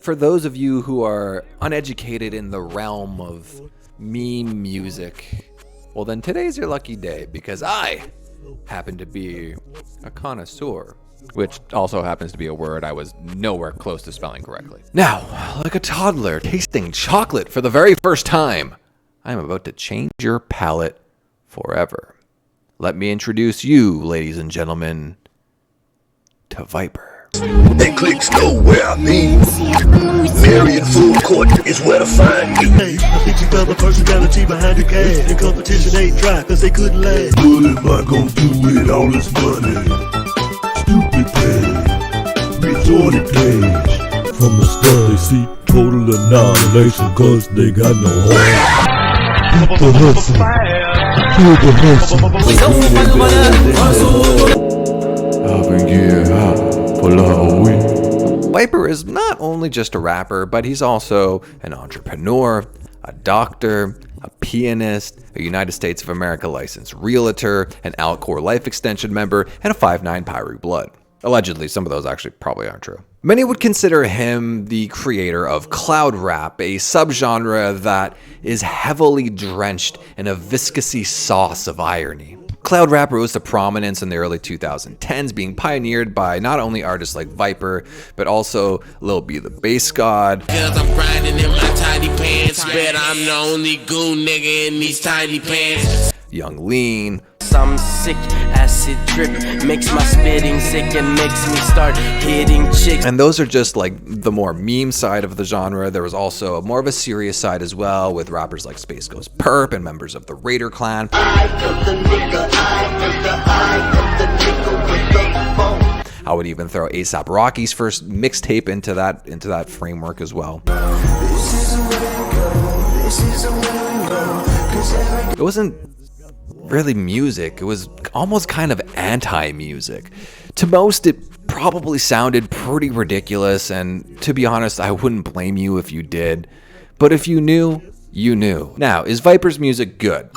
For those of you who are uneducated in the realm of meme music, well then today's your lucky day, because I happen to be a connoisseur, which also happens to be a word I was nowhere close to spelling correctly. Now, like a toddler tasting chocolate for the very first time, I am about to change your palate forever. Let me introduce you, ladies and gentlemen, to VIPER. And clicks go where I mean. Marriott food court is where to find me. Hey, I think you found the personality behind the cash. The competition ain't dry, cause they couldn't last. What am I gonna do with all this money? Stupid page, resorted page. From the start they see total annihilation, cause they got no heart. People hustle. People hustle. VIPER is not only just a rapper, but he's also an entrepreneur, a doctor, a pianist, a United States of America licensed realtor, an Alcor life extension member, and a 5'9" Pyru blood. Allegedly, some of those actually probably aren't true. Many would consider him the creator of cloud rap, a subgenre that is heavily drenched in a viscousy sauce of irony. Cloud rap rose to prominence in the early 2010s, being pioneered by not only artists like VIPER, but also Lil B the Bass God, Cause I'm grinding in my tiny pants, bet I'm the only goon nigga in these tiny pants. Young Lean, Some sick acid drip makes my spitting sick and makes me start hitting chicks. and those are just like the more meme side of the genre. There was also more of a serious side as well, with rappers like Space Ghost Perp and members of the Raider clan. I would even throw A$AP Rocky's first mixtape into that framework as well. It wasn't really music, it was almost kind of anti-music. To most, it probably sounded pretty ridiculous, and to be honest, I wouldn't blame you if you did. But if you knew, you knew. Now, is VIPER's music good?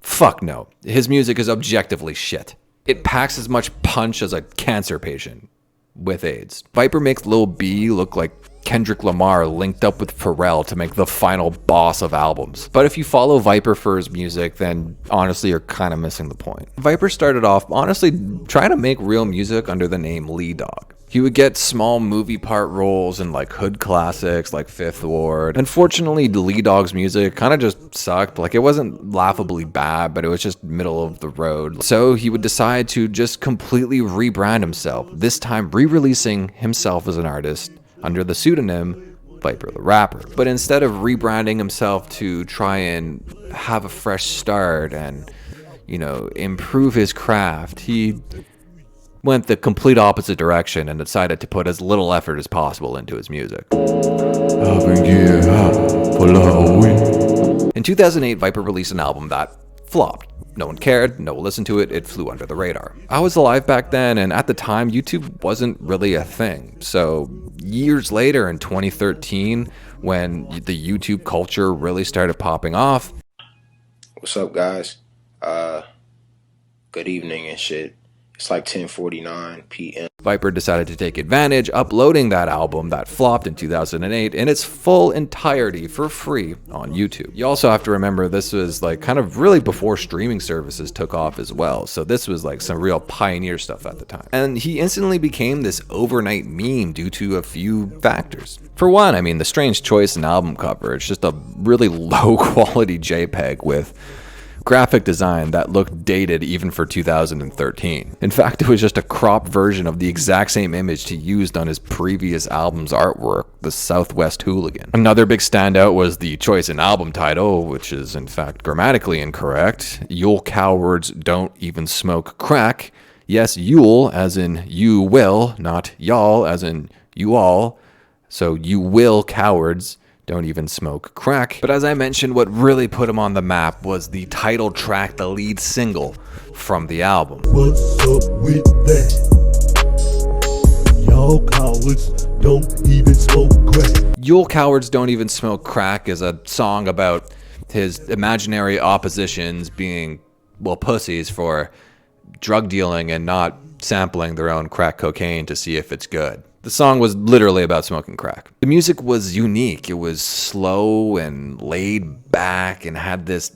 Fuck no. His music is objectively shit. It packs as much punch as a cancer patient with AIDS. VIPER makes Lil B look like Kendrick Lamar linked up with Pharrell to make the final boss of albums. But if you follow VIPER for his music, then honestly you're kind of missing the point. VIPER started off honestly trying to make real music under the name Lee Dog. He would get small movie part roles in like hood classics like Fifth Ward. Unfortunately, Lee Dog's music kind of just sucked. Like, it wasn't laughably bad, but it was just middle of the road. So he would decide to just completely rebrand himself, this time re-releasing himself as an artist under the pseudonym VIPER the Rapper. But instead of rebranding himself to try and have a fresh start and, you know, improve his craft, he went the complete opposite direction and decided to put as little effort as possible into his music. In 2008, VIPER released an album that flopped. No one cared, no one listened to it, it flew under the radar. I was alive back then, and at the time, YouTube wasn't really a thing. So years later, in 2013, when the YouTube culture really started popping off. What's up, guys? Good evening and shit. It's like 10:49 p.m. VIPER decided to take advantage, uploading that album that flopped in 2008 in its full entirety for free on YouTube. You also have to remember this was like kind of really before streaming services took off as well, so this was like some real pioneer stuff at the time. And he instantly became this overnight meme due to a few factors. For one, I mean, the strange choice in album cover. It's just a really low quality JPEG with graphic design that looked dated even for 2013. In fact, it was just a cropped version of the exact same image he used on his previous album's artwork, The Southwest Hooligan. Another big standout was the choice in album title, which is in fact grammatically incorrect. You'll cowards don't even smoke crack. Yes, you'll as in you will, not y'all as in you all. So you will cowards don't even smoke crack. But as I mentioned, what really put him on the map was the title track, the lead single from the album. What's up with that? Y'all cowards don't even smoke crack. You'll Cowards Don't Even Smoke Crack is a song about his imaginary oppositions being, well, pussies for drug dealing and not sampling their own crack cocaine to see if it's good. The song was literally about smoking crack. The music was unique. It was slow and laid back and had this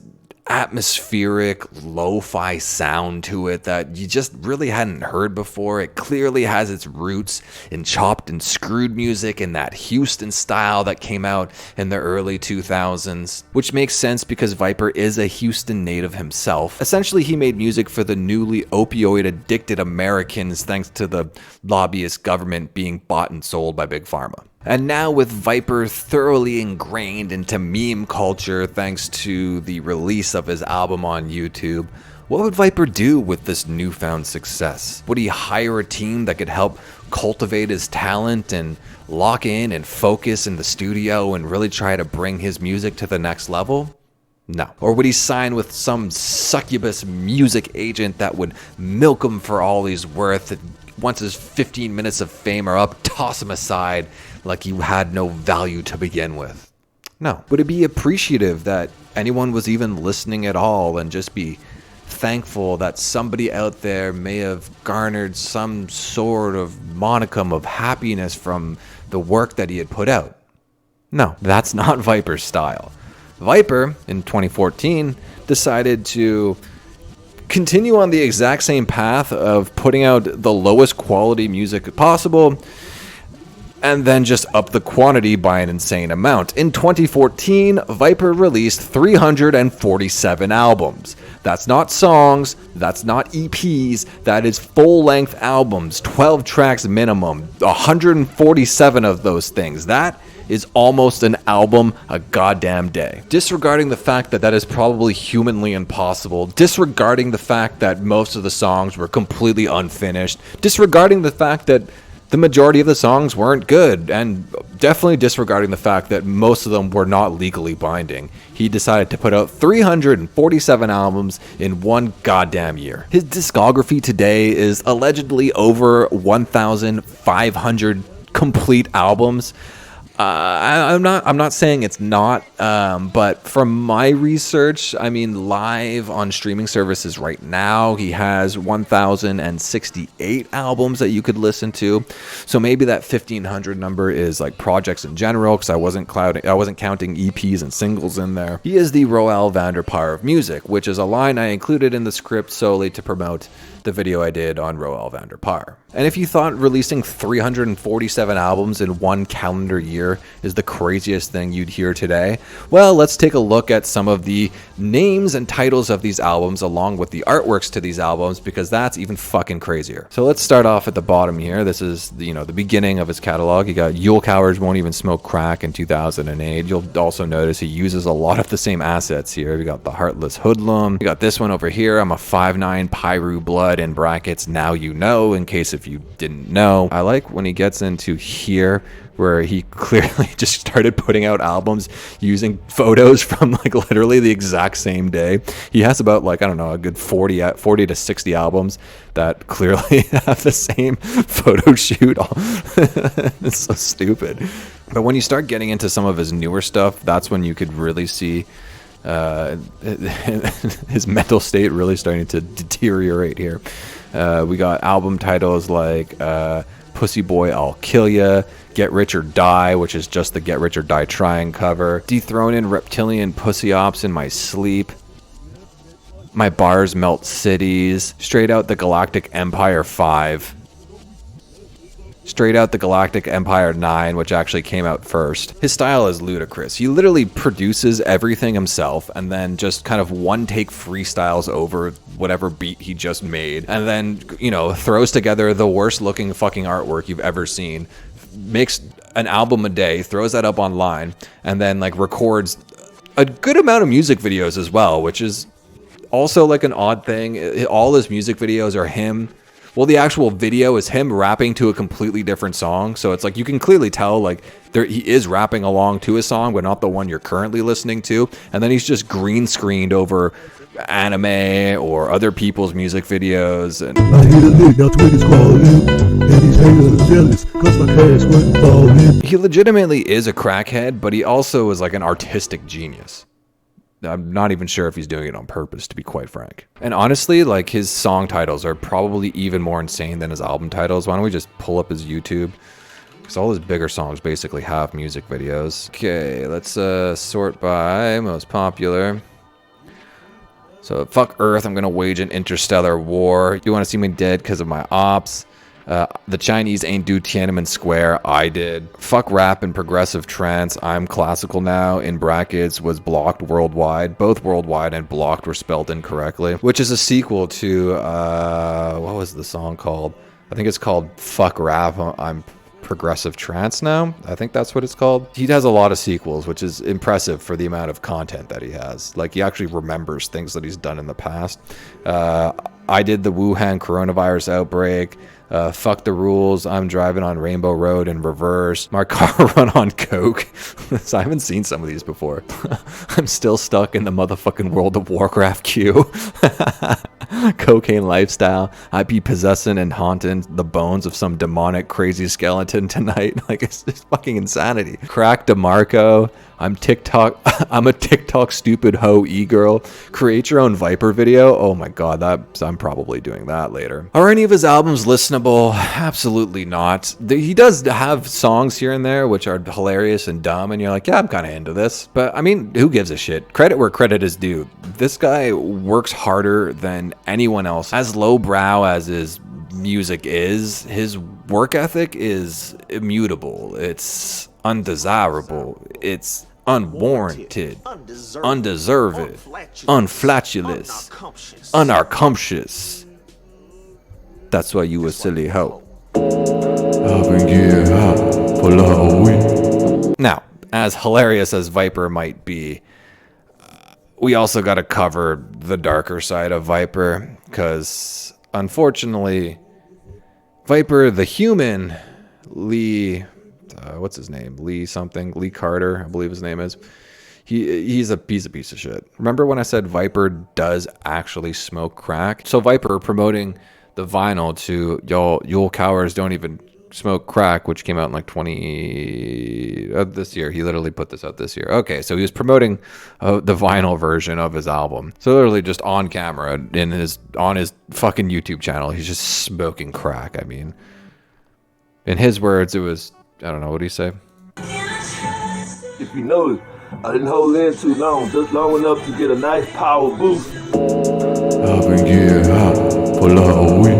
atmospheric lo-fi sound to it that you just really hadn't heard before. It clearly has its roots in chopped and screwed music and that Houston style that came out in the early 2000s, which makes sense because Viper is a Houston native himself. Essentially, he made music for the newly opioid addicted Americans thanks to the lobbyist government being bought and sold by Big Pharma. And now with Viper thoroughly ingrained into meme culture thanks to the release of his album on YouTube, what would Viper do with this newfound success? Would he hire a team that could help cultivate his talent and lock in and focus in the studio and really try to bring his music to the next level? No. Or would he sign with some succubus music agent that would milk him for all he's worth, and once his 15 minutes of fame are up, toss him aside like you had no value to begin with? No. Would it be appreciative that anyone was even listening at all and just be thankful that somebody out there may have garnered some sort of monicum of happiness from the work that he had put out? No, that's not Viper's style. Viper, in 2014, decided to continue on the exact same path of putting out the lowest quality music possible and then just up the quantity by an insane amount. In 2014, Viper released 347 albums. That's not songs, that's not EPs, that is full-length albums, 12 tracks minimum, 147 of those things. That is almost an album a goddamn day. Disregarding the fact that that is probably humanly impossible, disregarding the fact that most of the songs were completely unfinished, disregarding the fact that the majority of the songs weren't good, and definitely disregarding the fact that most of them were not legally binding, he decided to put out 347 albums in one goddamn year. His discography today is allegedly over 1,500 complete albums. I'm not saying it's not, but from my research, I mean, live on streaming services right now, he has 1,068 albums that you could listen to. So maybe that 1,500 number is like projects in general, because I wasn't counting EPs and singles in there. He is the Roel van der Paar of music, which is a line I included in the script solely to promote the video I did on Roel van der Paar. And if you thought releasing 347 albums in one calendar year is the craziest thing you'd hear today, well, let's take a look at some of the names and titles of these albums along with the artworks to these albums, because that's even fucking crazier. So let's start off at the bottom here. This is the beginning of his catalog. You got Yule Cowards Won't Even Smoke Crack in 2008. You'll also notice he uses a lot of the same assets here. We got The Heartless Hoodlum. We got this one over here. I'm a 5'9" Pyru Blood, in brackets, now you know, in case if you didn't know. I like when he gets into here where he clearly just started putting out albums using photos from like literally the exact same day. He has about like, I don't know, a good 40 to 60 albums that clearly have the same photo shoot. It's so stupid. But when you start getting into some of his newer stuff, that's when you could really see his mental state really starting to deteriorate here. We got album titles like Pussy Boy, I'll Kill Ya, Get Rich or Die, which is just the Get Rich or Die Trying cover, Dethroning Reptilian Pussy Ops in My Sleep, My Bars Melt Cities, Straight Out the Galactic Empire 5, Straight Out the Galactic Empire 9, which actually came out first. His style is ludicrous. He literally produces everything himself and then just kind of one-take freestyles over whatever beat he just made, and then, throws together the worst-looking fucking artwork you've ever seen, makes an album a day, throws that up online, and then, records a good amount of music videos as well, which is also, an odd thing. All his music videos are him. Well, the actual video is him rapping to a completely different song. So it's you can clearly tell, he is rapping along to a song, but not the one you're currently listening to. And then he's just green screened over anime or other people's music videos. And I hit a lick, now Twitter's calling, and these haters jealous, cause my cash wasn't falling. He legitimately is a crackhead, but he also is an artistic genius. I'm not even sure if he's doing it on purpose, to be quite frank. And honestly, his song titles are probably even more insane than his album titles. Why don't we just pull up his YouTube? Because all his bigger songs basically have music videos. Okay, let's sort by most popular. So, fuck Earth, I'm gonna wage an interstellar war. You wanna see me dead because of my ops? The Chinese ain't do Tiananmen Square, I did. Fuck rap and progressive trance, I'm classical now, in brackets, was blocked worldwide. Both worldwide and blocked were spelled incorrectly. Which is a sequel to, what was the song called? I think it's called Fuck Rap, I'm progressive trance now. I think that's what it's called. He has a lot of sequels, which is impressive for the amount of content that he has. Like, he actually remembers things that he's done in the past. I did the Wuhan coronavirus outbreak. Fuck the rules. I'm driving on Rainbow Road in reverse. My car run on coke. So I haven't seen some of these before. I'm still stuck in the motherfucking World of Warcraft queue. Cocaine lifestyle. I be possessing and haunting the bones of some demonic crazy skeleton tonight. Like, it's just fucking insanity. Crack DeMarco. I'm a TikTok stupid hoe e-girl. Create your own Viper video. Oh my god, I'm probably doing that later. Are any of his albums listenable? Absolutely not. He does have songs here and there which are hilarious and dumb, and you're like, yeah, I'm kind of into this. But I mean, who gives a shit? Credit where credit is due. This guy works harder than anyone else. As lowbrow as his music is, his work ethic is immutable. It's undesirable. It's unwarranted, undeserved, unflatulous, unarcumtious. That's why you a silly hoe. Now, as hilarious as Viper might be, we also got to cover the darker side of Viper, because unfortunately, Viper the human, Lee, what's his name? Lee Carter, I believe his name is. He's a piece of shit. Remember when I said Viper does actually smoke crack? So Viper promoting the vinyl to y'all cowards don't even smoke crack, which came out in like this year. He literally put this out this year. Okay, so he was promoting the vinyl version of his album. So literally just on camera on his fucking YouTube channel, he's just smoking crack. I mean, in his words, it was, I don't know, what do you say? If you notice, I didn't hold in too long, just long enough to get a nice power boost. I've been getting hot for a week.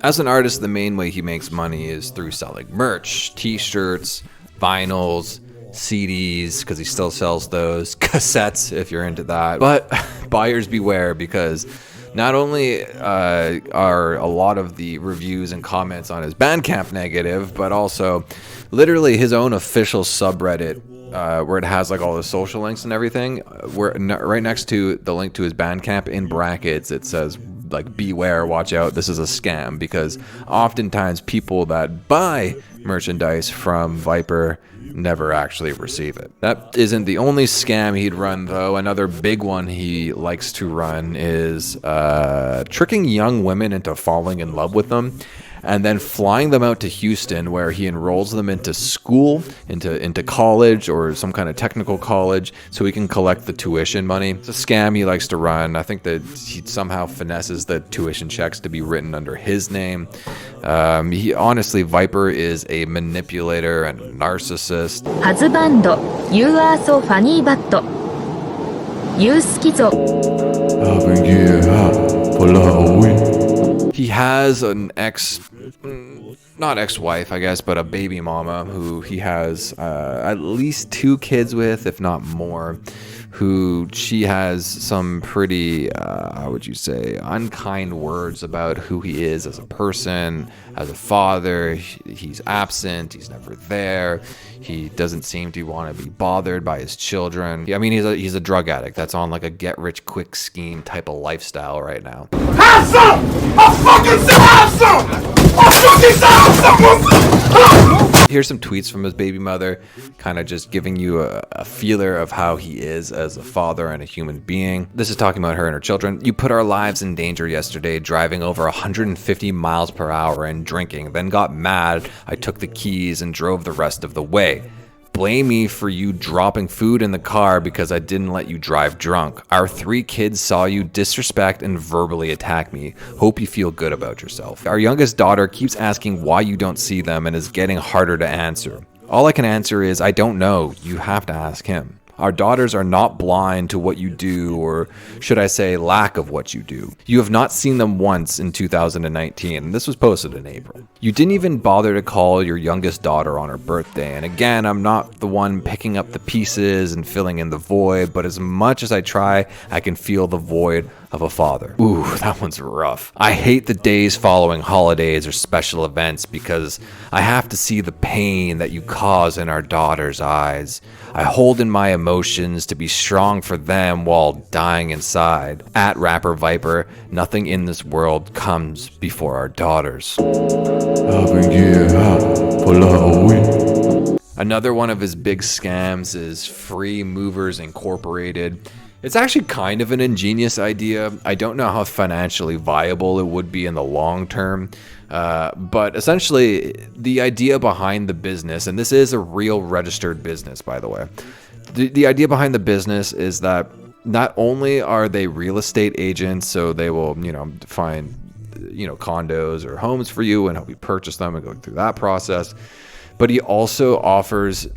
As an artist, the main way he makes money is through selling merch, t-shirts, vinyls, CDs, because he still sells those, cassettes if you're into that. But buyers beware, because not only are a lot of the reviews and comments on his Bandcamp negative, but also literally his own official subreddit, where it has like all the social links and everything, where right next to the link to his Bandcamp, in brackets, it says like, beware, watch out, this is a scam, because oftentimes people that buy merchandise from Viper never actually receive it. That isn't the only scam he'd run, though. Another big one he likes to run is tricking young women into falling in love with them, and then flying them out to Houston, where he enrolls them into school, into college or some kind of technical college, so he can collect the tuition money. It's a scam he likes to run. I think that he somehow finesses the tuition checks to be written under his name. Honestly, Viper is a manipulator and narcissist. Husband, you are so funny, but you schizo. I've been getting hot for a week. He has an not ex-wife, I guess, but a baby mama who he has at least 2 kids with, if not more, who she has some pretty, how would you say, unkind words about who he is as a person, as a father. He's absent, he's never there, he doesn't seem to want to be bothered by his children. I mean, he's a drug addict that's on like a get-rich-quick scheme type of lifestyle right now. Have some! I fucking said have some! I fucking said have some! Here's some tweets from his baby mother, kind of just giving you a feeler of how he is as a father and a human being. This is talking about her and her children. You put our lives in danger yesterday, driving over 150 miles per hour and drinking, then got mad. I took the keys and drove the rest of the way. blame me for you dropping food in the car because I didn't let you drive drunk. Our 3 kids saw you disrespect and verbally attack me. Hope you feel good about yourself. Our youngest daughter keeps asking why you don't see them and is getting harder to answer. All I can answer is, I don't know. You have to ask him. Our daughters are not blind to what you do, or should I say lack of what you do. You have not seen them once in 2019, and this was posted in April. You didn't even bother to call your youngest daughter on her birthday, and again, I'm not the one picking up the pieces and filling in the void, but as much as I try, I can feel the void of a father. Ooh, that one's rough. I hate the days following holidays or special events because I have to see the pain that you cause in our daughters' eyes. I hold in my emotions to be strong for them while dying inside. At Rapper Viper, nothing in this world comes before our daughters. Another one of his big scams is Free Movers Incorporated. It's actually kind of an ingenious idea. I don't know how financially viable it would be in the long term, but essentially the idea behind the business, and this is a real registered business, by the way. The idea behind the business is that not only are they real estate agents, so they will, find, condos or homes for you and help you purchase them and go through that process, but he also offers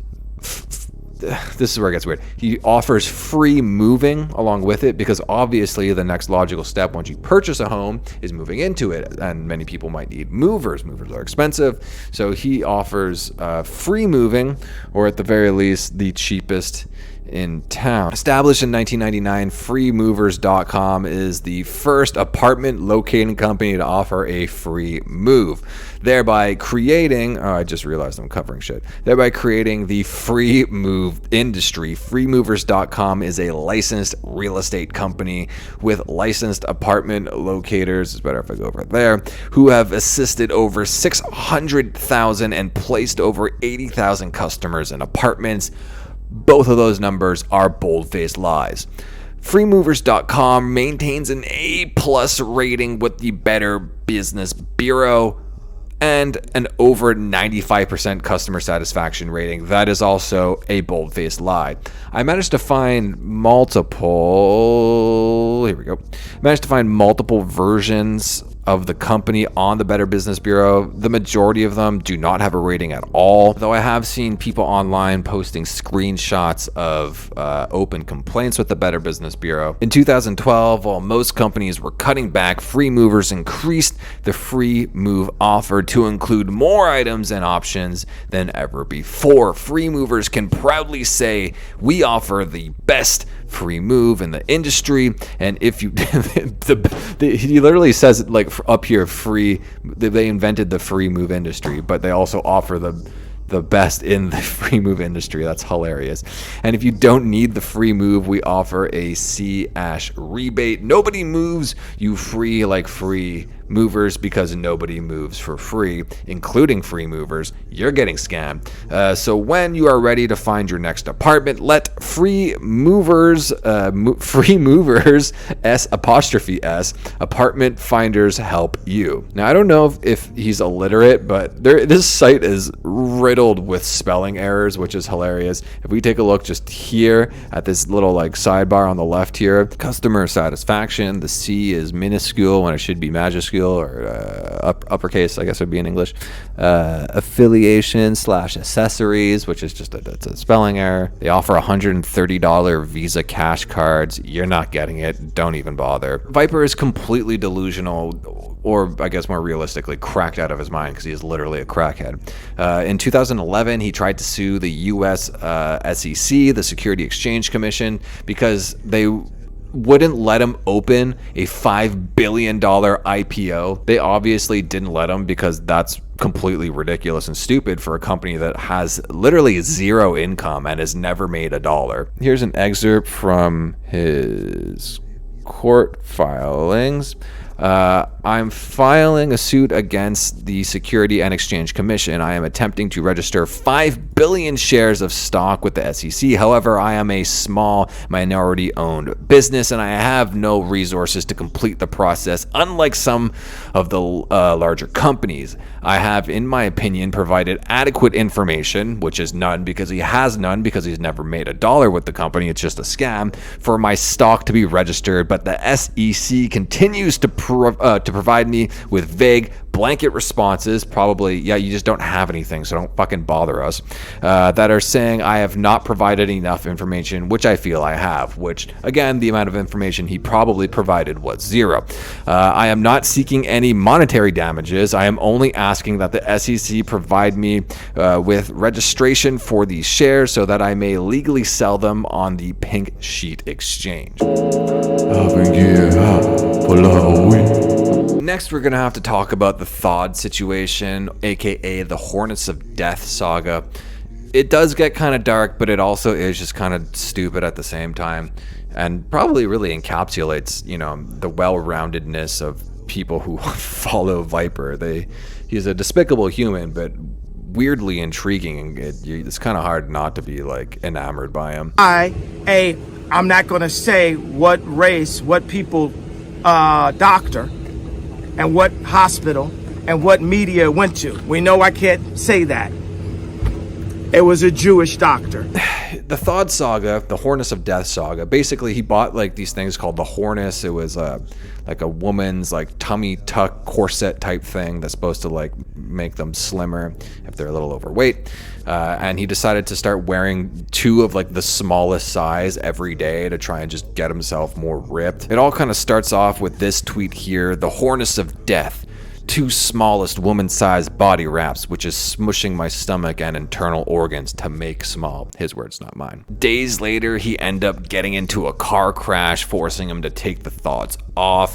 this is where it gets weird. He offers free moving along with it, because obviously the next logical step once you purchase a home is moving into it, and many people might need movers. Movers are expensive, so he offers free moving, or at the very least the cheapest in town. Established in 1999, freemovers.com is the first apartment locating company to offer a free move, thereby creating, I just realized I'm covering shit, thereby creating the free move industry. Freemovers.com is a licensed real estate company with licensed apartment locators, it's better if I go over there, who have assisted over 600,000 and placed over 80,000 customers in apartments. Both of those numbers are bold-faced lies. Freemovers.com maintains an A+ rating with the Better Business Bureau and an over 95% customer satisfaction rating. That is also a bold-faced lie. I managed to find multiple versions of the company on the Better Business Bureau. The majority of them do not have a rating at all, though I have seen people online posting screenshots of open complaints with the Better Business Bureau. In 2012, while most companies were cutting back, Free Movers increased the free move offer to include more items and options than ever before. Free Movers can proudly say, we offer the best free move in the industry, and if you he literally says it like up here, free, they invented the free move industry, but they also offer the best in the free move industry. That's hilarious. And if you don't need the free move, we offer a C-ash rebate. Nobody moves you free like Free Movers, because nobody moves for free, including Free Movers. You're getting scammed. So when you are ready to find your next apartment, let Free Movers S' apartment finders help you. Now, I don't know if he's illiterate, but this site is riddled with spelling errors, which is hilarious. If we take a look just here at this little like sidebar on the left here, customer satisfaction, the C is minuscule when it should be majuscule, or uppercase, I guess would be in English. Affiliation / accessories, which is just it's a spelling error. They offer $130 Visa cash cards. You're not getting it. Don't even bother. Viper is completely delusional, or I guess more realistically, cracked out of his mind, because he is literally a crackhead. In 2011, he tried to sue the U.S. SEC, the Security Exchange Commission, because they wouldn't let him open a $5 billion IPO. They obviously didn't let him, because that's completely ridiculous and stupid for a company that has literally zero income and has never made $1. Here's an excerpt from his court filings. I'm filing a suit against the Security and Exchange Commission. I am attempting to register 5 billion shares of stock with the SEC. However, I am a small minority-owned business, and I have no resources to complete the process, unlike some of the larger companies. I have, in my opinion, provided adequate information, which is none because he has none, because he's never made a dollar with the company. It's just a scam, for my stock to be registered, but the SEC continues to provide me with vague blanket responses, probably, yeah, you just don't have anything, so don't fucking bother us, that are saying I have not provided enough information, which I feel I have, which, again, the amount of information he probably provided was 0. I am not seeking any monetary damages. I am only asking that the SEC provide me with registration for these shares so that I may legally sell them on the Pink Sheet Exchange. Next, we're going to have to talk about the Thod situation, aka the Hornace of Death saga. It does get kind of dark, but it also is just kind of stupid at the same time, and probably really encapsulates, you know, the well-roundedness of people who follow Viper. He's a despicable human, but weirdly intriguing, and it's kind of hard not to be like enamored by him. I'm not going to say what race, what people, doctor, and what hospital, and what media went to. We know I can't say that. It was a Jewish doctor. The Thod saga, the Hornace of Death saga, basically he bought like these things called the Hornace. It was like a woman's like tummy tuck corset type thing that's supposed to like make them slimmer if they're a little overweight. And he decided to start wearing 2 of like the smallest size every day to try and just get himself more ripped. It all kind of starts off with this tweet here: the Hornace of Death. 2 smallest woman-sized body wraps, which is smushing my stomach and internal organs to make small. His words, not mine. Days later, he ended up getting into a car crash, forcing him to take the Thods off.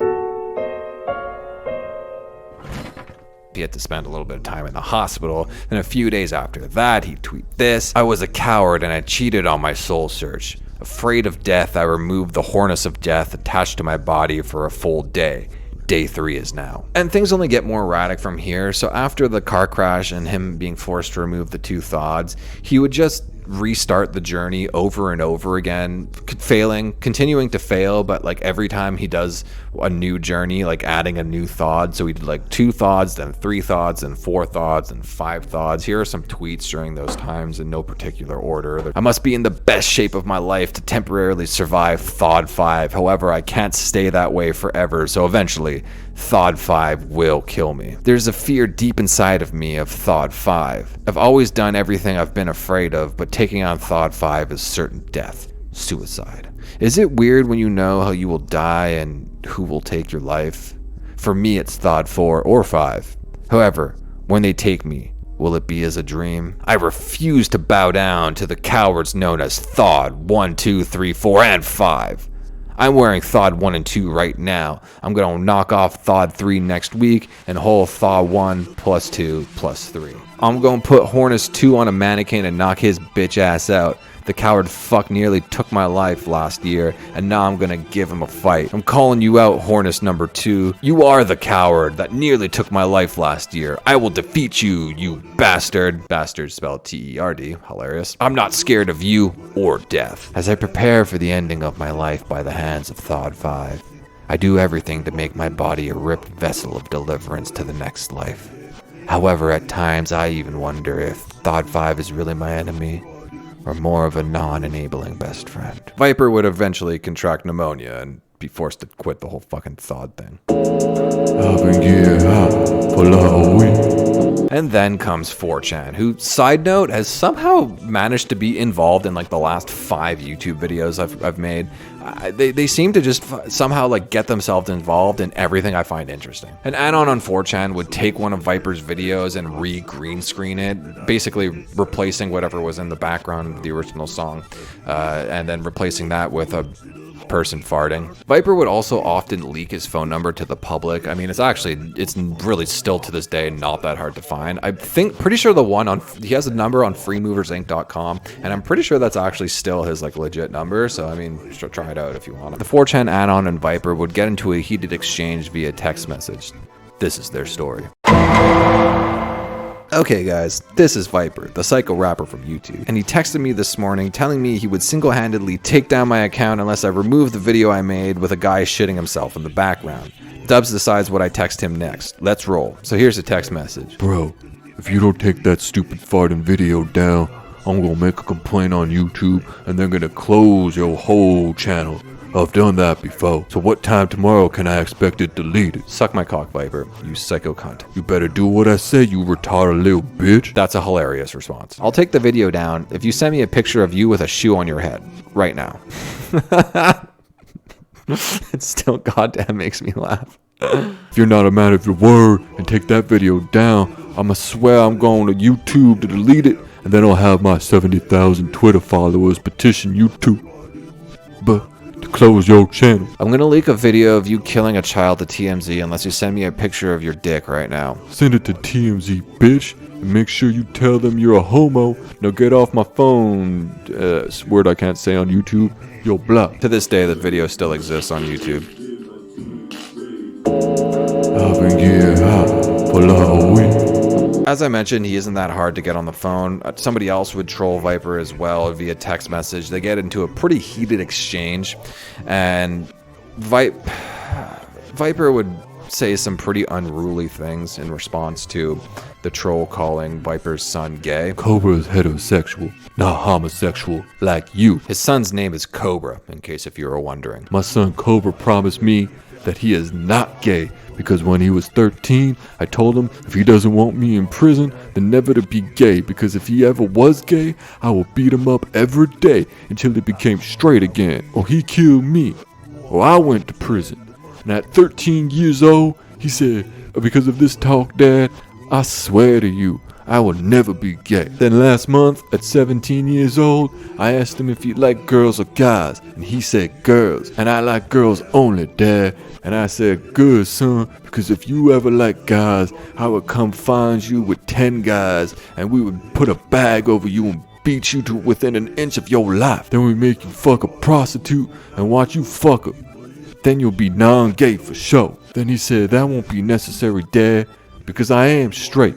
He had to spend a little bit of time in the hospital, and a few days after that, he tweeted this: I was a coward and I cheated on my soul search. Afraid of death, I removed the Hornace of Death attached to my body for a full day. Day 3 is now. And things only get more erratic from here. So after the car crash and him being forced to remove the 2 Thods, he would just restart the journey over and over again, continuing to fail, but like every time he does a new journey, like adding a new Thod. So he did like 2 Thods, then 3 Thods, then 4 Thods, and 5 Thods. Here are some tweets during those times in no particular order. I must be in the best shape of my life to temporarily survive Thod 5. However, I can't stay that way forever, so eventually Thod 5 will kill me. There's a fear deep inside of me of Thod 5. I've always done everything I've been afraid of, but taking on Thod 5 is certain death. Suicide. Is it weird when you know how you will die and who will take your life? For me, it's Thod 4 or 5. However, when they take me, will it be as a dream? I refuse to bow down to the cowards known as Thod 1, 2, 3, 4, and 5. I'm wearing Thod 1 and 2 right now. I'm going to knock off Thod 3 next week and hold Thod 1 plus 2 plus 3. I'm going to put Hornace 2 on a mannequin and knock his bitch ass out. The coward fuck nearly took my life last year, and now I'm gonna give him a fight. I'm calling you out, Hornace number 2. You are the coward that nearly took my life last year. I will defeat you, you bastard. Bastard spelled T-E-R-D. Hilarious. I'm not scared of you or death. As I prepare for the ending of my life by the hands of Thod 5, I do everything to make my body a ripped vessel of deliverance to the next life. However, at times I even wonder if Thod 5 is really my enemy, or more of a non-enabling best friend. Viper would eventually contract pneumonia and be forced to quit the whole fucking Thod thing. And then comes 4chan, who, side note, has somehow managed to be involved in like the last 5 YouTube videos I've made. They seem to just somehow like get themselves involved in everything I find interesting. An anon on 4chan would take one of Viper's videos and re-green screen it, basically replacing whatever was in the background of the original song, and then replacing that with a person farting. Viper would also often leak his phone number to the public. I mean, it's really still to this day not that hard to find. Pretty sure he has a number on freemoversinc.com, and I'm pretty sure that's actually still his like legit number. So I mean, try it out if you want. The 4chan Anon and Viper would get into a heated exchange via text message. This is their story. Okay guys, this is Viper, the psycho rapper from YouTube, and he texted me this morning telling me he would single-handedly take down my account unless I remove the video I made with a guy shitting himself in the background. Dubs decides what I text him next. Let's roll. So here's a text message. Bro, if you don't take that stupid farting video down, I'm gonna make a complaint on YouTube and they're gonna close your whole channel. I've done that before. So what time tomorrow can I expect it deleted? Suck my cock, Viper, you psycho cunt. You better do what I say, you retarded little bitch. That's a hilarious response. I'll take the video down if you send me a picture of you with a shoe on your head. Right now. It still goddamn makes me laugh. If you're not a man of your word and take that video down, I'ma swear I'm going to YouTube to delete it, and then I'll have my 70,000 Twitter followers petition YouTube. But to close your channel. I'm gonna leak a video of you killing a child to TMZ unless you send me a picture of your dick right now. Send it to TMZ, bitch, and make sure you tell them you're a homo. Now get off my phone. Word I can't say on YouTube. You're blocked. To this day, the video still exists on YouTube. I've been getting hot for like a week. As I mentioned, he isn't that hard to get on the phone. Somebody else would troll Viper as well via text message. They get into a pretty heated exchange, and Viper would say some pretty unruly things in response to the troll calling Viper's son gay. Cobra is heterosexual, not homosexual like you. His son's name is Cobra, in case if you were wondering. My son Cobra promised me that he is not gay, because when he was 13, I told him if he doesn't want me in prison, then never to be gay, because if he ever was gay, I will beat him up every day until he became straight again, or he killed me, or I went to prison. And at 13 years old, he said, because of this talk, Dad, I swear to you, I will never be gay. Then last month, at 17 years old, I asked him if he liked girls or guys, and he said girls. And I like girls only, Dad. And I said, good, son, because if you ever like guys, I would come find you with 10 guys, and we would put a bag over you and beat you to within an inch of your life. Then we make you fuck a prostitute and watch you fuck her. Then you'll be non-gay for sure. Then he said, that won't be necessary, Dad, because I am straight.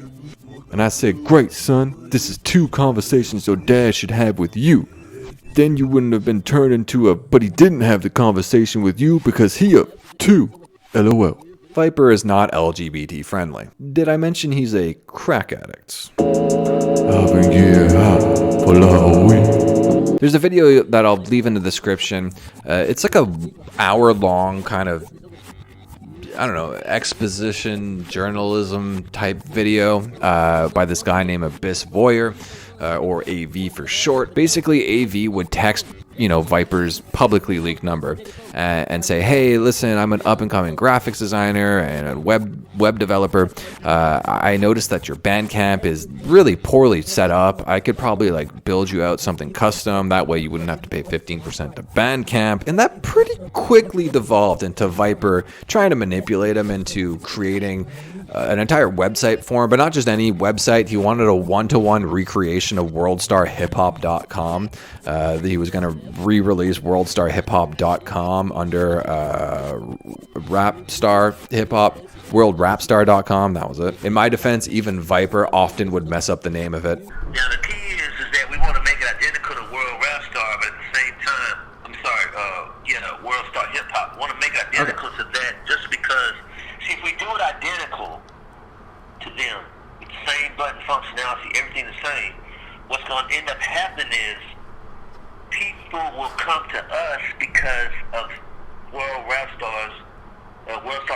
And I said, great, son, this is 2 conversations your dad should have with you. Then you wouldn't have been turned into a, but he didn't have the conversation with you because he a 2. LOL. Viper is not LGBT friendly. Did I mention he's a crack addict? I've been getting hot for like a week. There's a video that I'll leave in the description. It's like a hour-long kind of, I don't know, exposition journalism type video by this guy named Abyss Voyeur, or AV for short. Basically, AV would text, Viper's publicly leaked number and say, hey, listen, I'm an up-and-coming graphics designer and a web developer. I noticed that your Bandcamp is really poorly set up. I could probably build you out something custom. That way you wouldn't have to pay 15% to Bandcamp. And that pretty quickly devolved into Viper trying to manipulate him into creating an entire website for him, but not just any website. He wanted a one-to-one recreation of WorldStarHipHop.com. He was going to re-release WorldStarHipHop.com under Rapstar Hip Hop, WorldRapstar.com. That was it. In my defense, even Viper often would mess up the name of it. Now the key is that we want to make it identical to World Rapstar, but at the same time, WorldStar Hip Hop. We want to make it identical to that, just because. See, if we do it identical to them, with the same button functionality, everything the same, what's going to end up happening is people will come to us because of WorldStar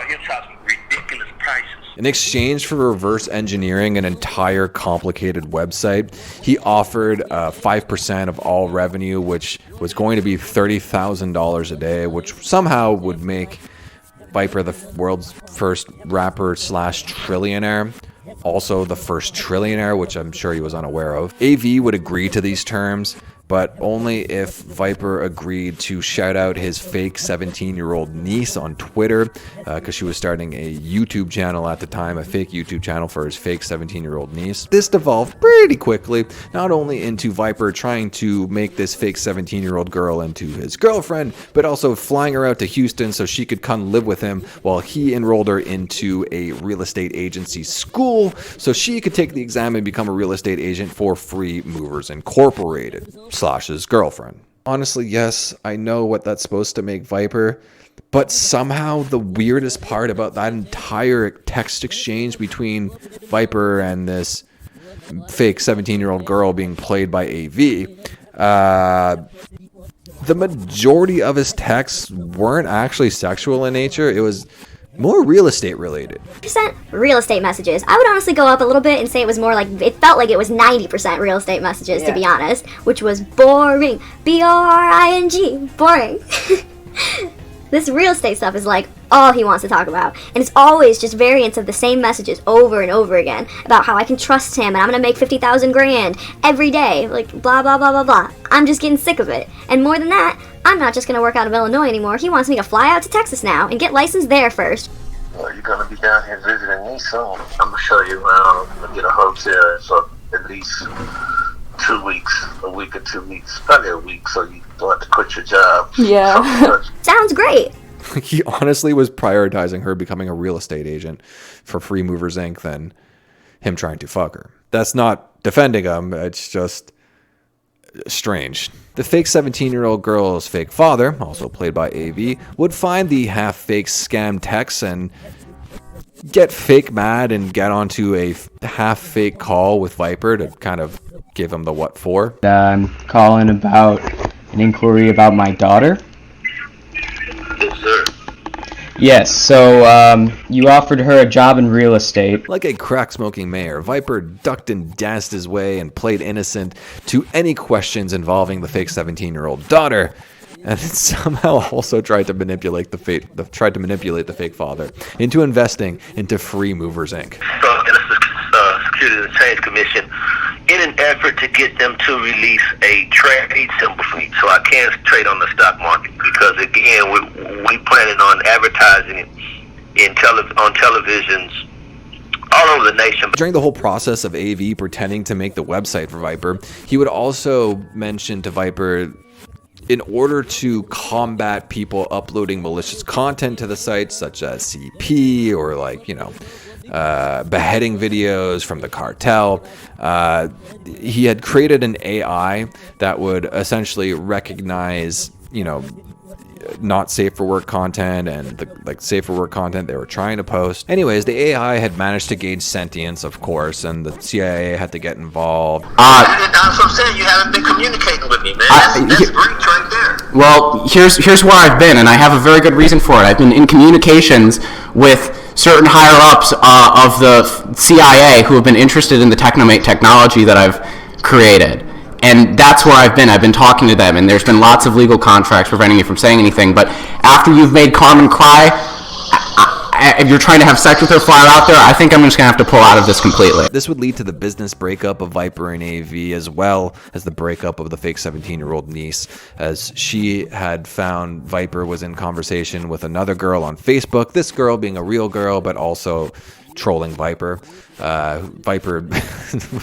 Hip Hop's ridiculous prices. In exchange for reverse engineering an entire complicated website, he offered 5% of all revenue, which was going to be $30,000 a day, which somehow would make Viper the world's first rapper / trillionaire. Also the first trillionaire, which I'm sure he was unaware of. AV would agree to these terms, but only if Viper agreed to shout out his fake 17-year-old niece on Twitter, because she was starting a YouTube channel at the time, a fake YouTube channel for his fake 17-year-old niece. This devolved pretty quickly, not only into Viper trying to make this fake 17-year-old girl into his girlfriend, but also flying her out to Houston so she could come live with him while he enrolled her into a real estate agency school so she could take the exam and become a real estate agent for Free Movers Incorporated / his girlfriend. Honestly, yes, I know what that's supposed to make Viper, but somehow the weirdest part about that entire text exchange between Viper and this fake 17-year-old girl being played by AV, the majority of his texts weren't actually sexual in nature. It was more real estate related. % real estate messages. I would honestly go up a little bit and say it was more like, it felt like it was 90% real estate messages, to be honest, which was boring. B-O-R-I-N-G. Boring. This real estate stuff is like all he wants to talk about. And it's always just variants of the same messages over and over again about how I can trust him and I'm gonna make 50,000 grand every day. Like blah, blah, blah, blah, blah. I'm just getting sick of it. And more than that, I'm not just gonna work out of Illinois anymore. He wants me to fly out to Texas now and get licensed there first. Well, you're gonna be down here visiting me soon. I'm gonna show you around. I'm gonna get a hotel for at least 2 weeks, a week or 2 weeks, probably a week, so you don't have to quit your job. Yeah. Sounds great. He honestly was prioritizing her becoming a real estate agent for Free Movers Inc. than him trying to fuck her. That's not defending him, it's just strange. The fake 17-year-old girl's fake father, also played by AV, would find the half-fake scam texts and get fake mad and get onto a half-fake call with Viper to kind of give him the what for. I'm calling about an inquiry about my daughter. Yes, sir. Yes, so you offered her a job in real estate. Like a crack-smoking mayor, Viper ducked and danced his way and played innocent to any questions involving the fake 17-year-old daughter, and somehow also tried to manipulate the fake father into investing into Free Movers Inc. So, in a Securities and Exchange Commission, in an effort to get them to release a trade symbol for me, so I can trade on the stock market. Because again, we planning on advertising it on televisions all over the nation. During the whole process of AV pretending to make the website for Viper, he would also mention to Viper, in order to combat people uploading malicious content to the site, such as CP or beheading videos from the cartel, he had created an AI that would essentially recognize, not safe for work content and the safe for work content they were trying to post. Anyways, the AI had managed to gauge sentience, of course, and the CIA had to get involved. That's what I'm saying. You haven't been communicating with me, man. That's breach right there. Well, here's where I've been, and I have a very good reason for it. I've been in communications with certain higher-ups of the CIA who have been interested in the Technomate technology that I've created. And that's where I've been. I've been talking to them, and there's been lots of legal contracts preventing me from saying anything. But after you've made Carmen cry, if you're trying to have sex with her, fly her out there, I think I'm just going to have to pull out of this completely. This would lead to the business breakup of Viper and AV, as well as the breakup of the fake 17-year-old niece, as she had found Viper was in conversation with another girl on Facebook, this girl being a real girl, but also trolling Viper. Viper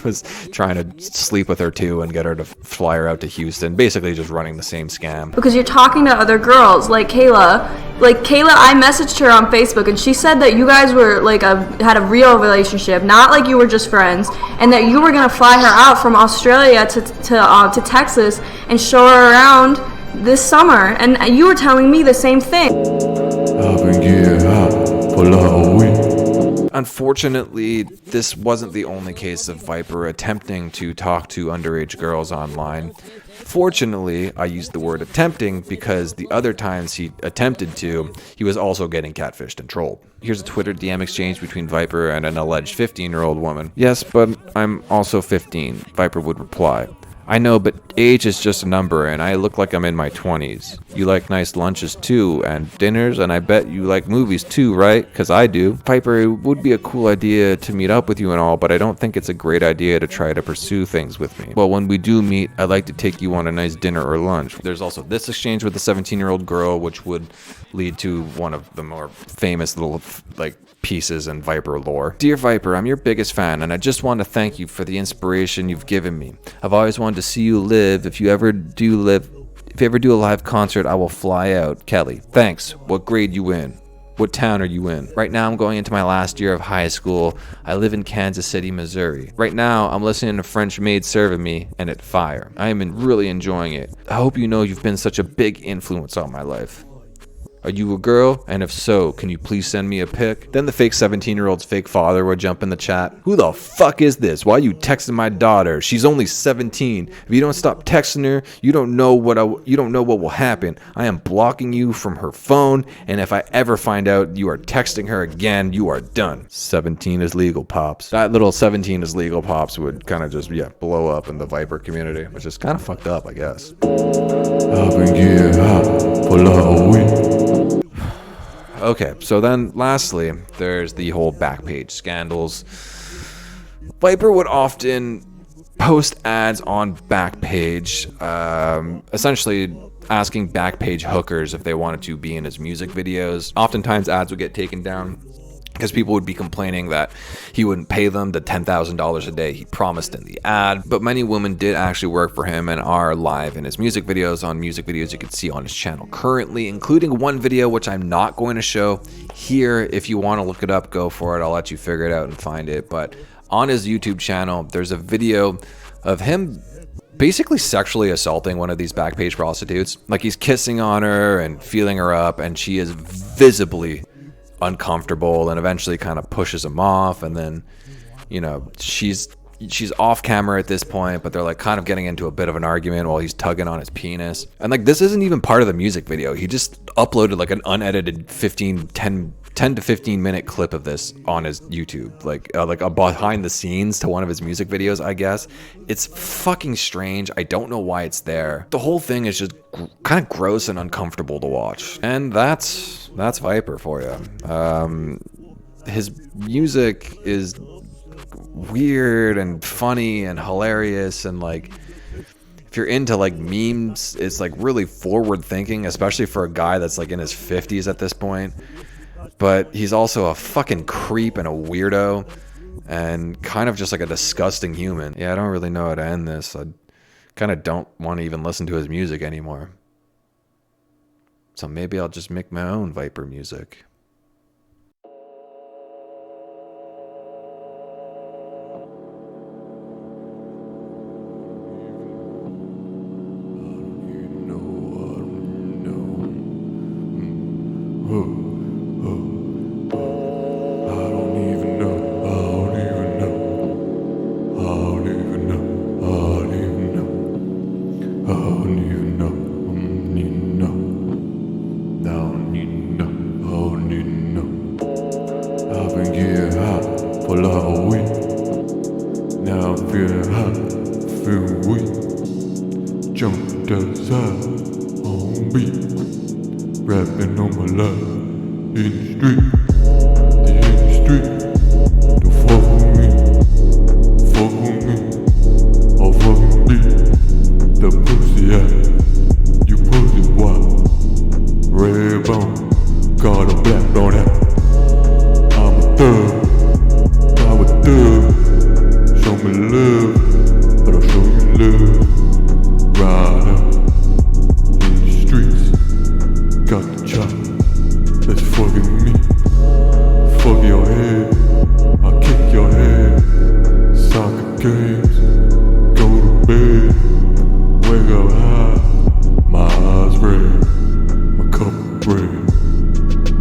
was trying to sleep with her too and get her to fly her out to Houston, basically just running the same scam. Because you're talking to other girls, like Kayla, I messaged her on Facebook and she said that you guys were had a real relationship, not like you were just friends, and that you were gonna fly her out from Australia to Texas and show her around this summer, and you were telling me the same thing. Unfortunately, this wasn't the only case of Viper attempting to talk to underage girls online. Fortunately, I use the word attempting because the other times he attempted to, he was also getting catfished and trolled. Here's a Twitter DM exchange between Viper and an alleged 15-year-old woman. "Yes, but I'm also 15, Viper would reply. I know, but age is just a number, and I look like I'm in my 20s. You like nice lunches too, and dinners, and I bet you like movies too, right? Because I do. Viper, it would be a cool idea to meet up with you and all, but I don't think it's a great idea to try to pursue things with me. Well, when we do meet, I'd like to take you on a nice dinner or lunch. There's also this exchange with the 17-year-old girl, which would lead to one of the more famous little, like, pieces in Viper lore. Dear Viper, I'm your biggest fan, and I just want to thank you for the inspiration you've given me. I've always wanted to see you live. If you ever do a live concert, I will fly out. Kelly. Thanks. What grade you in? What town are you in? Right now, I'm going into my last year of high school. I live in Kansas City, Missouri. Right now, I'm listening to French Maid Serving Me and It Fire. I am really enjoying it. I hope you know you've been such a big influence on my life. Are you a girl? And if so, can you please send me a pic? Then the fake 17-year-old's fake father would jump in the chat. Who the fuck is this? Why are you texting my daughter? She's only 17. If you don't stop texting her, you don't know what will happen. I am blocking you from her phone, and if I ever find out you are texting her again, you are done. 17 is legal, pops. That little 17 is legal, pops would kind of just, blow up in the Viper community, which is kind of fucked up, I guess. I've been getting hot for a week. Okay, so then lastly, there's the whole Backpage scandals. Viper would often post ads on Backpage, essentially asking Backpage hookers if they wanted to be in his music videos. Oftentimes ads would get taken down because people would be complaining that he wouldn't pay them the $10,000 a day he promised in the ad. But many women did actually work for him and are live in his music videos, on music videos you can see on his channel currently, including one video which I'm not going to show here. If you want to look it up, go for it. I'll let you figure it out and find it. But on his YouTube channel, there's a video of him basically sexually assaulting one of these Backpage prostitutes. Like, he's kissing on her and feeling her up, and she is visibly uncomfortable and eventually kind of pushes him off. And then, she's off camera at this point, but they're like kind of getting into a bit of an argument while he's tugging on his penis. And like, this isn't even part of the music video. He just uploaded like an unedited 10 to 15 minute clip of this on his YouTube, like a behind the scenes to one of his music videos, I guess. It's fucking strange. I don't know why it's there. The whole thing is just kind of gross and uncomfortable to watch. And that's Viper for you. His music is weird and funny and hilarious, and like, if you're into like memes, it's like really forward thinking, especially for a guy that's like in his 50s at this point. But he's also a fucking creep and a weirdo and kind of just like a disgusting human. Yeah, I don't really know how to end this. I kind of don't want to even listen to his music anymore. So maybe I'll just make my own Viper music. Rapping on my life in the street, don't fuck with me, I'll fucking beat the pussy out, you pussy wild, red bone, got a black on that. I'm a thug, show me love, but I'll show you love, ride out in the streets. Got the chop, let's fucking me. Fuck your head, I'll kick your head. Soccer games, go to bed. Wake up high, my eyes red, my cup red,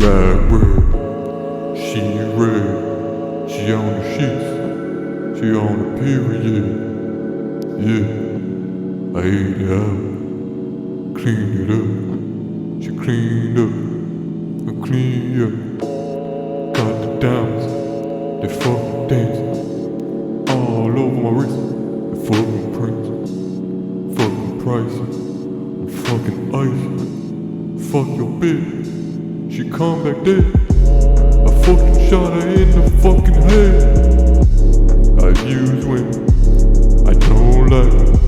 rag red. She red, she on the sheets, she on the period. Yeah, I ate it out, cleaned it up. She cleaned up, I cleaned up. Got the diamonds, they fucking dancing all over my wrist. They fucking prints, pricey. I'm fucking icy. Fuck your bitch. She come back dead. I fucking shot her in the fucking head. I've used women. I don't like it.